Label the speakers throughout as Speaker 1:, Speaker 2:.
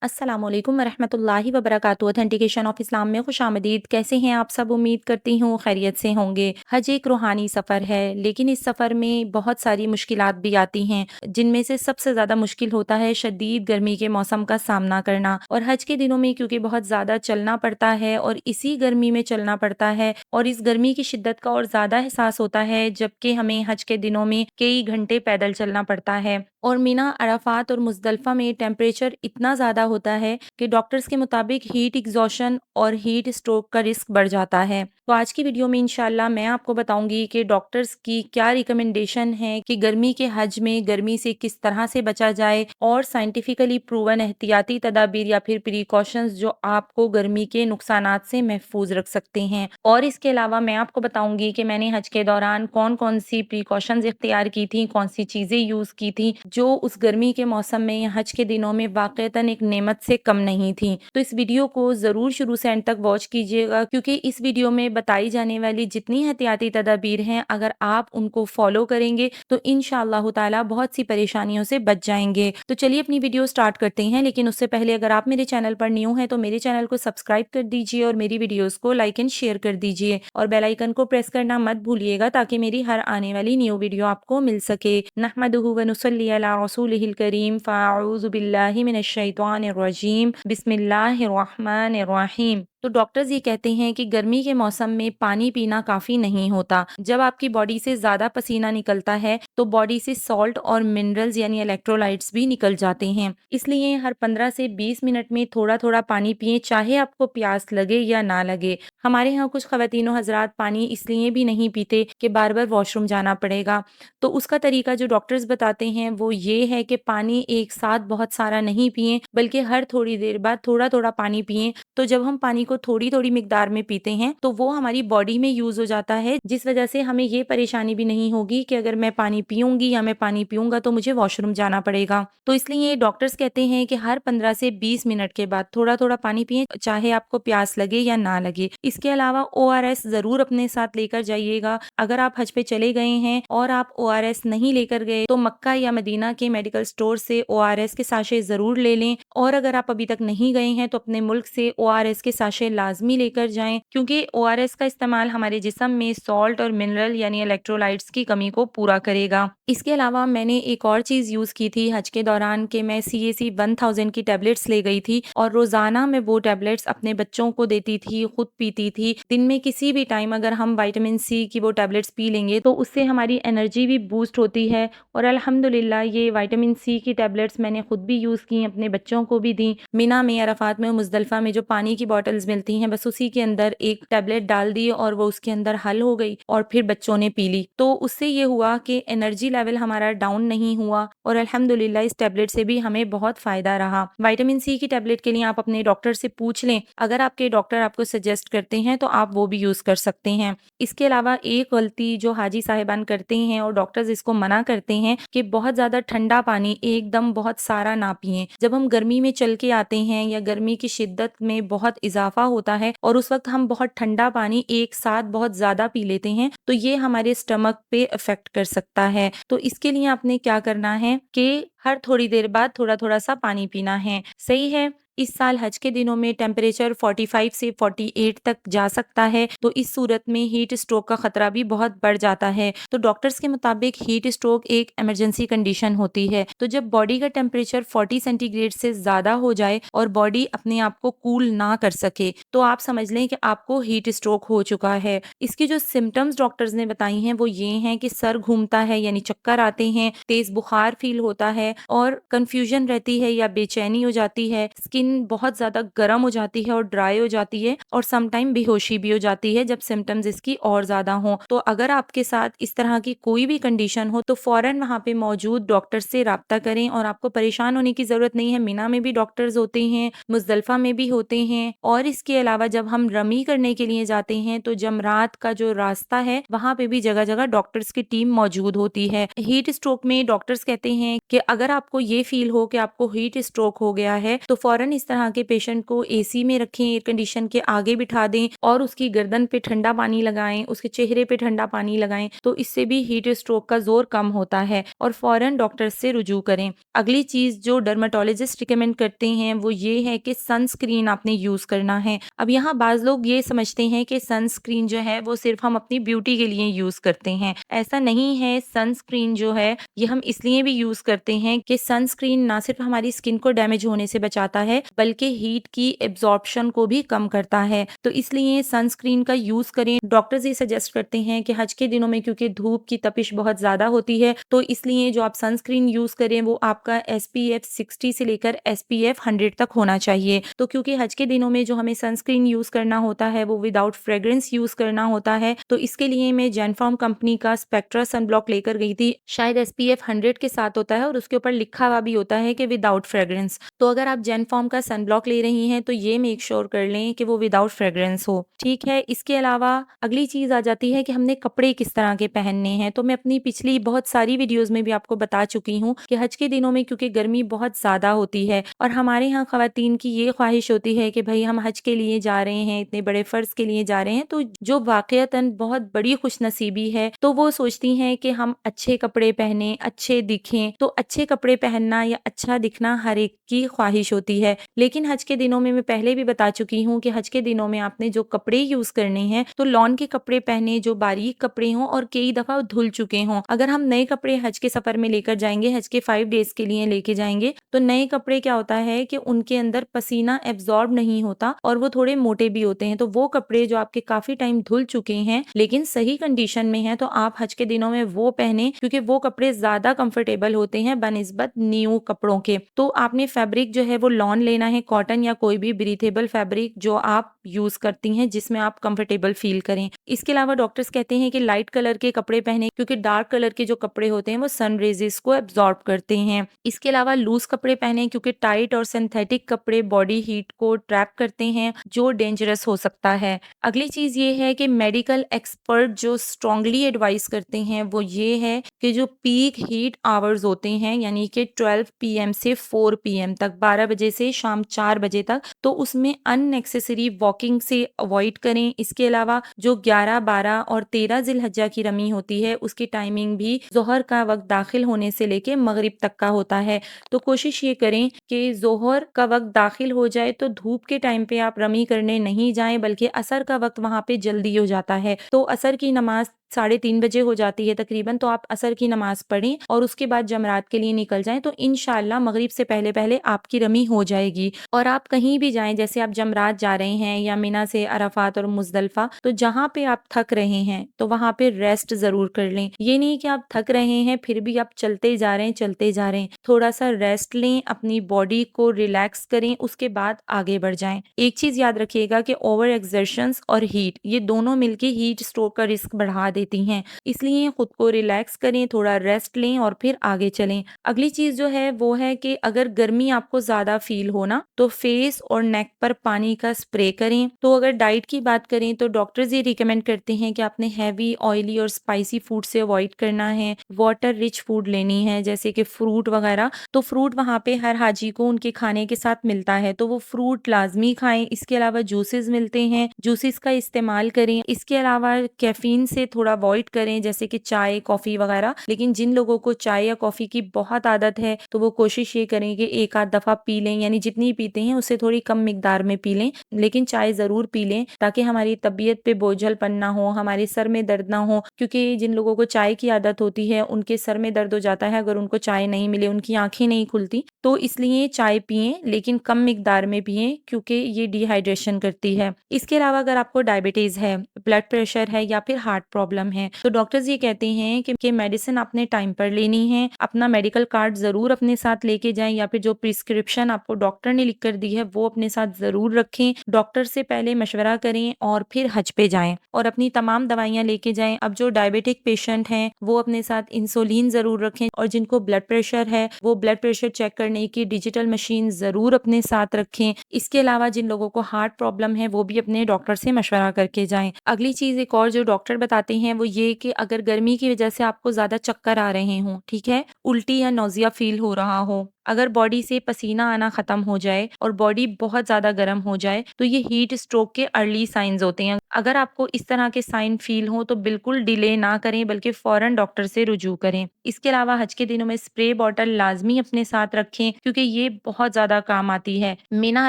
Speaker 1: अस्सलामुअलैकुम वरहमतुल्लाहि वबरकातुहू। Authentication of Islam में खुशामदीद। कैसे हैं आप सब? उम्मीद करती हूँ खैरियत से होंगे। हज एक रूहानी सफ़र है, लेकिन इस सफ़र में बहुत सारी मुश्किलात भी आती हैं, जिनमें से सबसे ज़्यादा मुश्किल होता है शदीद गर्मी के मौसम का सामना करना। और हज के दिनों में क्योंकि बहुत ज़्यादा चलना पड़ता है और इसी गर्मी में चलना पड़ता है, और इस गर्मी की शिद्दत का और ज़्यादा एहसास होता है जबकि हमें हज के दिनों में कई घंटे पैदल चलना पड़ता है। और मिना, अराफात और मुज़दलिफ़ा में टेम्परेचर इतना ज़्यादा होता है कि डॉक्टर्स के मुताबिक हीट एग्ज़ॉशन और हीट स्ट्रोक का रिस्क बढ़ जाता है। तो आज की वीडियो में इंशाल्लाह मैं आपको बताऊंगी कि डॉक्टर्स की क्या रिकमेंडेशन है कि गर्मी के हज में गर्मी से किस तरह से बचा जाए, और साइंटिफिकली प्रूवन एहतियाती तदाबीर या फिर प्रिकॉशंस जो आपको गर्मी के नुकसानात से महफूज रख सकते हैं। और इसके अलावा मैं आपको बताऊंगी कि मैंने हज के दौरान कौन कौन सी प्रिकॉशंस इख्तियार की थी, कौन सी चीज़ें यूज़ की थी जो उस गर्मी के मौसम में या हज के दिनों में वाक़तन एक नेमत से कम नहीं थी। तो इस वीडियो को ज़रूर शुरू से एंड तक वॉच कीजिएगा, क्योंकि इस वीडियो में बताई जाने वाली जितनी एहतियाती तदाबीर हैं, अगर आप उनको फॉलो करेंगे तो इंशाअल्लाह ताला बहुत सी परेशानियों से बच जाएंगे। तो चलिए अपनी वीडियो स्टार्ट करते हैं, लेकिन उससे पहले अगर आप मेरे चैनल पर न्यू हैं तो मेरे चैनल को सब्सक्राइब कर दीजिए और मेरी वीडियोस को लाइक एंड शेयर कर दीजिए, और बेल आइकन को प्रेस करना मत भूलिएगा ताकि मेरी हर आने वाली न्यू वीडियो आपको मिल सके। नहमदुहु व नुसल्ली अला रसूलिहिल करीम, फ़अऊज़ु बिल्लाहि मिनश शैतानिर रजीम, बिस्मिल्लाहिर रहमानिर रहीम। तो डॉक्टर्स ये कहते हैं कि गर्मी के मौसम में पानी पीना काफ़ी नहीं होता। जब आपकी बॉडी से ज़्यादा पसीना निकलता है तो बॉडी से सॉल्ट और मिनरल्स यानी इलेक्ट्रोलाइट्स भी निकल जाते हैं। इसलिए हर 15 से 20 मिनट में थोड़ा थोड़ा पानी पिएं, चाहे आपको प्यास लगे या ना लगे। हमारे यहाँ कुछ ख़वातीन व हज़रात पानी इसलिए भी नहीं पीते कि बार बार वॉशरूम जाना पड़ेगा। तो उसका तरीका जो डॉक्टर्स बताते हैं वो ये है कि पानी एक साथ बहुत सारा नहीं पिएं, बल्कि हर थोड़ी देर बाद थोड़ा थोड़ा पानी पिएं। तो जब हम पानी को थोड़ी थोड़ी मिकदार में पीते हैं तो वो हमारी बॉडी में यूज़ हो जाता है, जिस वजह से हमें ये परेशानी भी नहीं होगी कि अगर मैं पानी पीऊंगी या मैं पानी पीऊंगा तो मुझे वॉशरूम जाना पड़ेगा। तो इसलिए डॉक्टर्स कहते हैं कि हर 15 से 20 मिनट के बाद थोड़ा थोड़ा पानी पिएं, चाहे आपको प्यास लगे या ना लगे। इसके अलावा ORS ज़रूर अपने साथ लेकर जाइएगा। अगर आप हज पे चले गए हैं और आप ORS नहीं लेकर गए तो मक्का या मदीना के मेडिकल स्टोर से ORS के साशे ज़रूर ले लें, और अगर आप अभी तक नहीं गए हैं तो अपने मुल्क से ORS के साशे लाजमी लेकर जाएं, क्योंकि ORS का इस्तेमाल हमारे जिस्म में सॉल्ट और मिनरल यानी इलेक्ट्रोलाइट्स की कमी को पूरा करेगा। इसके अलावा मैंने एक और चीज़ यूज़ की थी हज के दौरान कि मैं CAC 1000 की टैबलेट्स ले गई थी, और रोज़ाना मैं वो टैबलेट्स अपने बच्चों को देती थी, खुद पीती थी। दिन में किसी भी टाइम अगर हम विटामिन C की वो टैबलेट्स पी लेंगे तो उससे हमारी एनर्जी भी बूस्ट होती है। और अल्हम्दुलिल्लाह ये विटामिन C की टैबलेट्स मैंने खुद भी यूज़ की, अपने बच्चों को भी दी। मिना में, अराफात में, मुज़दलिफ़ा में जो पानी की बॉटल्स मिलती हैं, बस उसी के अंदर एक टैबलेट डाल दी और वो उसके अंदर हल हो गई, और फिर बच्चों ने पी ली। तो उससे ये हुआ कि एनर्जी लेवल हमारा डाउन नहीं हुआ, और अल्हम्दुलिल्लाह इस टैबलेट से भी हमें बहुत फ़ायदा रहा। विटामिन C की टैबलेट के लिए आप अपने डॉक्टर से पूछ लें, अगर आपके डॉक्टर आपको सजेस्ट करते हैं तो आप वो भी यूज़ कर सकते हैं। इसके अलावा एक गलती जो हाजी साहिबान करते हैं और डॉक्टर्स इसको मना करते हैं कि बहुत ज़्यादा ठंडा पानी एकदम बहुत सारा ना पिएं। जब हम गर्मी में चल के आते हैं या गर्मी की शिद्दत में बहुत इजाफा होता है और उस वक्त हम बहुत ठंडा पानी एक साथ बहुत ज़्यादा पी लेते हैं तो ये हमारे स्टमक पे इफेक्ट कर सकता है। तो इसके लिए आपने क्या करना है कि हर थोड़ी देर बाद थोड़ा थोड़ा सा पानी पीना है। सही है। इस साल हज के दिनों में टेम्परेचर 45 से 48 तक जा सकता है, तो इस सूरत में हीट स्ट्रोक का खतरा भी बहुत बढ़ जाता है। तो डॉक्टर्स के मुताबिक हीट स्ट्रोक एक इमरजेंसी कंडीशन होती है। तो जब बॉडी का टेम्परेचर 40 सेंटीग्रेड से ज़्यादा हो जाए और बॉडी अपने आप को कूल ना कर सके तो आप समझ लें कि आपको हीट स्ट्रोक हो चुका है। इसकी जो सिम्टम्स डॉक्टर्स ने बताई हैं वो ये हैं कि सर घूमता है यानी चक्कर आते हैं, तेज बुखार फील होता है, और कंफ्यूजन रहती है या बेचैनी हो जाती है, स्किन बहुत ज्यादा गर्म हो जाती है और ड्राई हो जाती है, और समटाइम बेहोशी भी हो जाती है जब सिम्टम्स इसकी और ज्यादा हों। तो अगर आपके साथ इस तरह की कोई भी कंडीशन हो तो फौरन वहाँ पे मौजूद डॉक्टर से राब्ता करें, और आपको परेशान होने की जरूरत नहीं है। मिना में भी डॉक्टर्स होते हैं, मुजदलफा में भी होते हैं, और इसके अलावा जब हम रमी करने के लिए जाते हैं तो जमरात का जो रास्ता है वहाँ पे भी जगह जगह डॉक्टर्स की टीम मौजूद होती है। हीट स्ट्रोक में डॉक्टर्स कहते हैं कि अगर आपको ये फील हो कि आपको हीट स्ट्रोक हो गया है तो फौरन फ़ौरन इस तरह के पेशेंट को एसी में रखें, एयर कंडीशन के आगे बिठा दें और उसकी गर्दन पे ठंडा पानी लगाएँ, उसके चेहरे पे ठंडा पानी लगाएँ, तो इससे भी हीट स्ट्रोक का ज़ोर कम होता है और फ़ौरन डॉक्टर से रुजू करें। अगली चीज़ जो डर्मेटोलॉजिस्ट रिकमेंड करते हैं वो ये है कि सनस्क्रीन आपने यूज़ करना है। अब यहाँ बाज़ लोग ये समझते हैं कि सनस्क्रीन जो है वो सिर्फ़ हम अपनी ब्यूटी के लिए यूज़ करते हैं। ऐसा नहीं है, सनस्क्रीन जो है ये हम इसलिए भी यूज़ करते हैं कि सनस्क्रीन ना सिर्फ़ हमारी स्किन को डैमेज होने से बचाता है बल्कि हीट की एब्ज़ॉर्प्शन को भी कम करता है। तो इसलिए सनस्क्रीन का यूज़ करें। डॉक्टर्स ये सजेस्ट करते हैं कि हज के दिनों में क्योंकि धूप की तपिश बहुत ज़्यादा होती है, तो इसलिए जो आप सनस्क्रीन यूज़ करें वो आपका एसपीएफ 60 से लेकर एसपीएफ 100 तक होना चाहिए। तो क्योंकि हज के दिनों में जो हमें सनस्क्रीन यूज़ करना होता है वो विदाउट फ्रेग्रेंस यूज़ करना होता है, तो इसके लिए मैं जेनफॉर्म कंपनी का स्पेक्ट्रा सनब्लॉक लेकर गई थी। शायद एसपीएफ 100 के साथ होता है और उसके ऊपर लिखा हुआ भी होता है कि विदाउट फ्रेग्रेंस। तो अगर आप जेनफॉर्म का सनब्लॉक ले रही हैं तो ये मेक श्योर कर लें कि वो विदाउट फ्रेग्रेंस हो, ठीक है। इसके अलावा अगली चीज़ आ जाती है कि हमने कपड़े किस तरह के पहनने हैं। तो मैं अपनी पिछली बहुत सारी वीडियोज़ में भी आपको बता चुकी हूँ कि हज के दिनों में क्योंकि गर्मी बहुत ज़्यादा होती है और हमारे यहाँ ख़वातीन की ये ख्वाहिश होती है कि भई हम हज के लिए जा रहे हैं, इतने बड़े फ़र्ज़ के लिए जा रहे हैं, तो जो वाक़ईतन बहुत बड़ी खुशनसीबी है, तो वो सोचती हैं कि हम अच्छे कपड़े पहने, अच्छे दिखें। तो अच्छे कपड़े पहनना या अच्छा दिखना हर एक की ख्वाहिश होती है। लेकिन हज के दिनों में मैं पहले भी बता चुकी हूँ कि हज के दिनों में आपने जो कपड़े यूज़ करने हैं, तो लॉन के कपड़े पहने जो बारीक कपड़े हों और कई दफ़ा धुल चुके हों। अगर हम नए कपड़े हज के सफ़र में लेकर जाएँगे, हज के 5 डेज़ के लिए लेके जाएँगे, तो नए कपड़े क्या होता है कि उनके अंदर पसीना एब्ज़ॉर्ब नहीं होता और वो थोड़े मोटे भी होते हैं। तो वो कपड़े जो आपके काफ़ी टाइम धुल चुके हैं लेकिन सही कंडीशन में हैं, तो आप हज के दिनों में वो पहने क्योंकि वो कपड़े ज़्यादा कंफर्टेबल होते हैं बनिस्बत न्यू कपड़ों के। तो आपने फैब्रिक जो है वो लॉन लेना है, कॉटन या कोई भी ब्रीथेबल फैब्रिक जो आप यूज़ करती हैं जिसमें आप कंफर्टेबल फ़ील करें। इसके अलावा डॉक्टर्स कहते हैं कि लाइट कलर के कपड़े पहने क्योंकि डार्क कलर के जो कपड़े होते हैं वो सन रेज़ेज़ को एब्ज़ॉर्ब करते हैं। इसके अलावा लूज़ कपड़े पहने क्योंकि टाइट और सिंथेटिक कपड़े बॉडी हीट को ट्रैप करते हैं जो डेंजरस हो सकता है। अगली चीज़ ये है कि मेडिकल एक्सपर्ट जो स्ट्रांगली एडवाइस करते हैं वो ये है कि जो पीक हीट आवर्स होते हैं यानी कि 12 पीएम से 4 पीएम तक, 12 बजे से शाम 4 बजे तक, तो उसमें अननेसेसरी वॉकिंग से अवॉइड करें। इसके अलावा जो 11, 12 और 13 ज़िलहज्जा की रमी होती है उसकी टाइमिंग भी ज़ोहर का वक्त दाखिल होने से लेके मगरिब तक का होता है। तो कोशिश ये करें कि ज़ोहर का वक्त दाखिल हो जाए तो धूप के टाइम पे आप रमी करने नहीं जाएं बल्कि असर का वक्त वहाँ पे जल्दी हो जाता है। तो असर की नमाज 3:30 बजे हो जाती है तकरीबन, तो आप असर की नमाज पढ़ें और उसके बाद जमरात के लिए निकल जाएं तो इंशाअल्लाह मगरिब से पहले-पहले आपकी रमी हो जाएगी। और आप कहीं भी जाएं, जैसे आप जमरात जा रहे हैं या मिना से अराफात और मुज़दलिफ़ा, तो जहाँ पे आप थक रहे हैं तो वहाँ पे रेस्ट ज़रूर कर लें। ये नहीं कि आप थक रहे हैं फिर भी आप चलते जा रहे हैं, चलते जा रहे हैं। थोड़ा-सा रेस्ट लें, अपनी बॉडी को रिलैक्स करें, उसके बाद आगे बढ़ जाएं। एक चीज़ याद रखिएगा कि ओवर एक्सर्शंस और हीट ये दोनों मिलके हीट स्ट्रोक का रिस्क बढ़ा देती हैं। इसलिए खुद को रिलैक्स करें, थोड़ा रेस्ट लें और फिर आगे चलें। अगली चीज़ जो है वो है कि अगर गर्मी आपको ज़्यादा फ़ील हो ना, तो फेस और नेक पर पानी का स्प्रे करें। तो अगर डाइट की बात करें तो डॉक्टर्स ये रिकमेंड करते हैं कि आपने हैवी, ऑयली और स्पाइसी फूड से अवॉइड करना है। वाटर रिच फूड लेनी है जैसे कि फ्रूट वगैरह। तो फ्रूट वहाँ पे हर हाजी को उनके खाने के साथ मिलता है, तो वो फ्रूट लाज़मी खाएँ। इसके अलावा जूसेस मिलते हैं, जूसेस का इस्तेमाल करें। इसके अलावा कैफ़ीन से थोड़ा अवॉइड करें जैसे कि चाय, कॉफ़ी वगैरह। लेकिन जिन लोगों को चाय या कॉफ़ी की बहुत आदत है तो वो कोशिश ये करें कि एक आध दफ़ा पी लें, यानी जितनी पीते हैं उससे थोड़ी कम मिकदार में पी लें, लेकिन चाय ज़रूर पी लें ताकि हमारी तबीयत पे बोझलपन ना हो, हमारे सर में दर्द ना हो। क्योंकि जिन लोगों को चाय की आदत होती है उनके सर में दर्द हो जाता है अगर उनको चाय नहीं मिले, उनकी आँखें नहीं खुलती। तो इसलिए चाय पिएँ लेकिन कम मिकदार में पिएँ क्योंकि ये डिहाइड्रेशन करती है। इसके अलावा अगर आपको डायबिटीज़ है, ब्लड प्रेशर है या फिर हार्ट प्रॉब्लम है, तो डॉक्टर्स ये कहते हैं कि मेडिसिन आपने टाइम पर लेनी है। अपना मेडिकल कार्ड ज़रूर अपने साथ लेके जाएँ या फिर जो प्रिस्क्रिप्शन आपको डॉक्टर ने लिख कर दी है वो अपने साथ ज़रूर रखें। डॉक्टर से पहले मशवरा करें और फिर हज पे जाएँ और अपनी तमाम दवाइयाँ लेके जाएँ। अब जो डायबिटिक पेशेंट हैं वो अपने साथ इंसुलिन ज़रूर रखें और जिनको ब्लड प्रेशर है वो ब्लड प्रेशर चेक करने की डिजिटल मशीन ज़रूर अपने साथ रखें। इसके अलावा जिन लोगों को हार्ट प्रॉब्लम है वो भी अपने डॉक्टर से मशवरा करके जाएँ। अगली चीज़ एक और जो डॉक्टर बताते हैं वो ये कि अगर गर्मी की वजह से आपको ज़्यादा चक्कर आ रहे हों, ठीक है, उल्टी या नौज़िया फ़ील हो रहा हो, अगर बॉडी से पसीना आना खत्म हो जाए और बॉडी बहुत ज़्यादा गर्म हो जाए, तो ये हीट स्ट्रोक के अर्ली साइन्स होते हैं। अगर आपको इस तरह के साइन फ़ील हों, तो बिल्कुल डिले ना करें, बल्कि फ़ौरन डॉक्टर से रुजू करें। इसके अलावा हज के दिनों में स्प्रे बॉटल लाज़मी अपने साथ रखें, क्योंकि ये बहुत ज़्यादा काम आती है। मिना,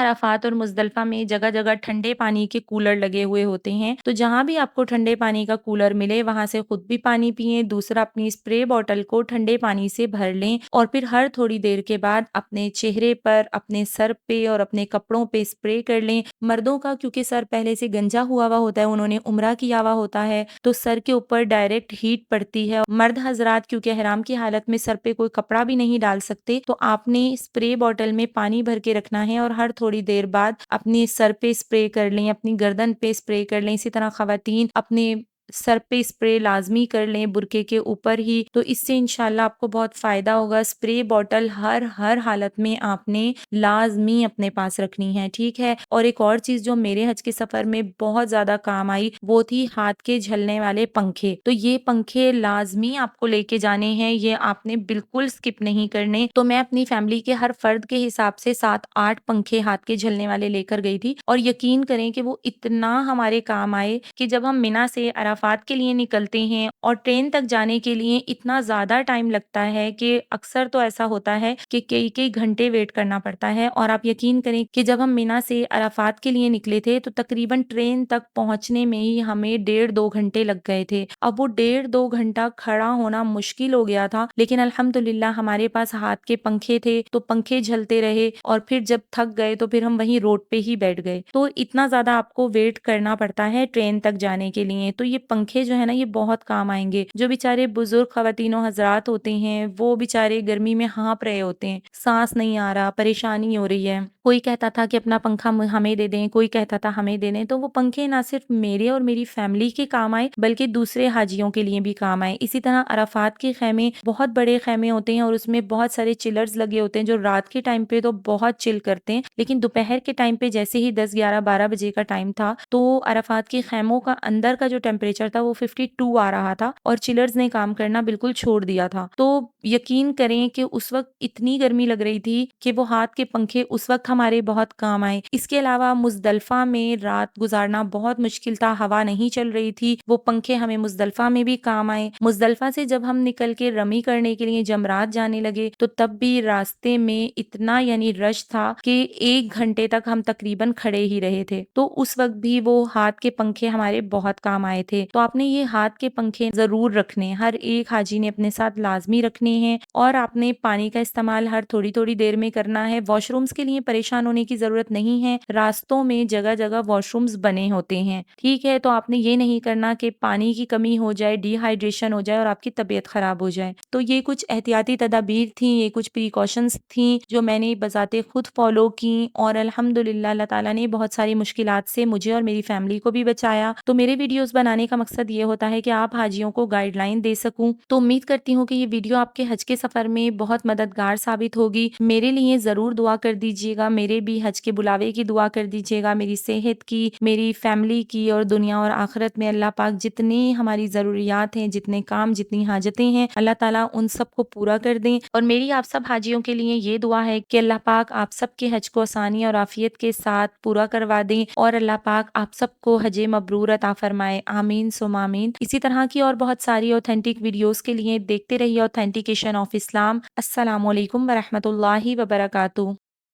Speaker 1: अराफात और मुज़दलिफ़ा में जगह-जगह ठंडे पानी के कूलर लगे हुए होते हैं, तो जहाँ भी आपको ठंडे पानी का कूलर मिले, वहाँ से खुद भी पानी पिएँ। दूसरा, अपनी स्प्रे बॉटल को ठंडे पानी से भर लें और फिर हर थोड़ी देर के बाद अपने चेहरे पर, अपने सर पे और अपने कपड़ों पे स्प्रे कर लें। मर्दों का क्योंकि सर पहले से गंजा हुआ होता है, उन्होंने उम्रा किया हुआ होता है, तो सर के ऊपर डायरेक्ट हीट पड़ती है। मर्द हज़रात क्योंकि ihराम की हालत में सर पे कोई कपड़ा भी नहीं डाल सकते, तो आपने स्प्रे बॉटल में पानी भर के रखना है और हर थोड़ी देर बाद अपने सर पे स्प्रे कर लें, अपनी गर्दन पे स्प्रे कर लें। इसी तरह ख़वातीन अपने सर पे स्प्रे लाज़मी कर लें बुर्के के ऊपर ही, तो इससे इंशाअल्लाह आपको बहुत फ़ायदा होगा। स्प्रे बॉटल हर हर हालत में आपने लाज़मी अपने पास रखनी है, ठीक है? और एक और चीज़ जो मेरे हज के सफ़र में बहुत ज़्यादा काम आई, वो थी हाथ के झलने वाले पंखे। तो ये पंखे लाज़मी आपको लेके जाने हैं, ये आपने बिल्कुल स्किप नहीं करने। तो मैं अपनी फैमिली के हर फ़र्द के हिसाब से 7-8 पंखे हाथ के झलने वाले लेकर गई थी, और यकीन करें कि वो इतना हमारे काम आए कि जब हम मिना से अराफात के लिए निकलते हैं और ट्रेन तक जाने के लिए इतना ज़्यादा टाइम लगता है कि अक्सर तो ऐसा होता है कि कई-कई घंटे वेट करना पड़ता है। और आप यकीन करें कि जब हम मिना से अराफात के लिए निकले थे, तो तकरीबन ट्रेन तक पहुँचने में ही हमें डेढ़ 2 घंटे लग गए थे। अब वो डेढ़ 2 घंटा खड़ा होना मुश्किल हो गया था, लेकिन अल्हम्दुलिल्लाह हमारे पास हाथ के पंखे थे, तो पंखे झलते रहे और फिर जब थक गए तो फिर हम वहीं रोड पे ही बैठ गए। तो इतना ज़्यादा आपको वेट करना पड़ता है ट्रेन तक जाने के लिए, तो ये पंखे जो है ना, ये बहुत काम आएँगे। जो बेचारे बुज़ुर्ग ख़वातीन और हज़रात होते हैं, वो बेचारे गर्मी में हाँप रहे होते हैं, साँस नहीं आ रहा, परेशानी हो रही है। कोई कहता था कि अपना पंखा हमें दे दें, कोई कहता था हमें दे दें, तो वो पंखे ना सिर्फ मेरे और मेरी फैमिली के काम आए, बल्कि दूसरे हाजियों के लिए भी काम आए। इसी तरह अराफात के ख़ैमे बहुत बड़े ख़ैमे होते हैं और उसमें बहुत सारे चिलर्स लगे होते हैं, जो रात के टाइम पे तो बहुत चिल करते हैं, लेकिन दोपहर के टाइम पे जैसे ही 10, 11, 12 बजे का टाइम था, तो अराफात के ख़ैमों का अंदर का जो टेम्परेचर था वो 52 आ रहा था और चिलर्स ने काम करना बिल्कुल छोड़ दिया था। तो यकीन करें कि उस वक़्त इतनी गर्मी लग रही थी कि वो हाथ के पंखे उस वक़्त हमारे बहुत काम आए। इसके अलावा मुज़दलिफ़ा में रात गुज़ारना बहुत मुश्किल था, हवा नहीं चल रही थी, वो पंखे हमें मुज़दलिफ़ा में भी काम आए। मुज़दलिफ़ा से जब हम निकल के रमी करने के लिए जमरात जाने लगे, तो तब भी रास्ते में इतना यानी रश था कि 1 घंटे तक हम तकरीबन खड़े ही रहे थे। तो उस वक़्त भी वो हाथ के पंखे हमारे बहुत काम आए थे। तो आपने ये हाथ के पंखे ज़रूर रखने, हर एक हाजी ने अपने साथ लाज़मी रखने हैं, और आपने पानी का इस्तेमाल हर थोड़ी-थोड़ी देर में करना है। वॉशरूम्स के लिए परेशान होने की ज़रूरत नहीं है, रास्तों में जगह-जगह वॉशरूम्स बने होते हैं, ठीक है? तो आपने ये नहीं करना कि पानी की कमी हो जाए, डिहाइड्रेशन हो जाए और आपकी तबीयत ख़राब हो जाए। तो ये कुछ एहतियाती तदाबीर थी, ये कुछ प्रिकॉशंस थी, जो मैंने बज़ाते खुद फ़ॉलो की, और अल्हम्दुलिल्लाह अल्लाह ताला ने बहुत सारी मुश्किलात से मुझे और मेरी फैमिली को भी बचाया। तो मेरे वीडियोज़ बनाने का मकसद ये होता है कि आप हाजियों को गाइडलाइन दे सकूँ। तो उम्मीद करती हूँ कि ये वीडियो आपके हज के सफ़र में बहुत मददगार साबित होगी। मेरे लिए ज़रूर दुआ कर दीजिएगा, मेरे भी हज के बुलावे की दुआ कर दीजिएगा, मेरी सेहत की, मेरी फैमिली की, और दुनिया और आखिरत में अल्लाह पाक जितनी हमारी ज़रूरियात हैं, जितने काम, जितनी हाजतें हैं, अल्लाह ताला उन सबको पूरा कर दें। और मेरी आप सब हाजियों के लिए ये दुआ है कि अल्लाह पाक आप सबके हज को आसानी और आफ़ियत के साथ पूरा करवा दें, और अल्लाह पाक आप सबको हजे मबरूर अता फरमाए। आमीन सुम्मा आमीन। इसी तरह की और बहुत सारी ऑथेंटिक वीडियोज़ के लिए देखते रहिए ऑथेंटिकेशन ऑफ इस्लाम। अस्सलामु अलैकुम व रहमतुल्लाहि व बरकातुहू।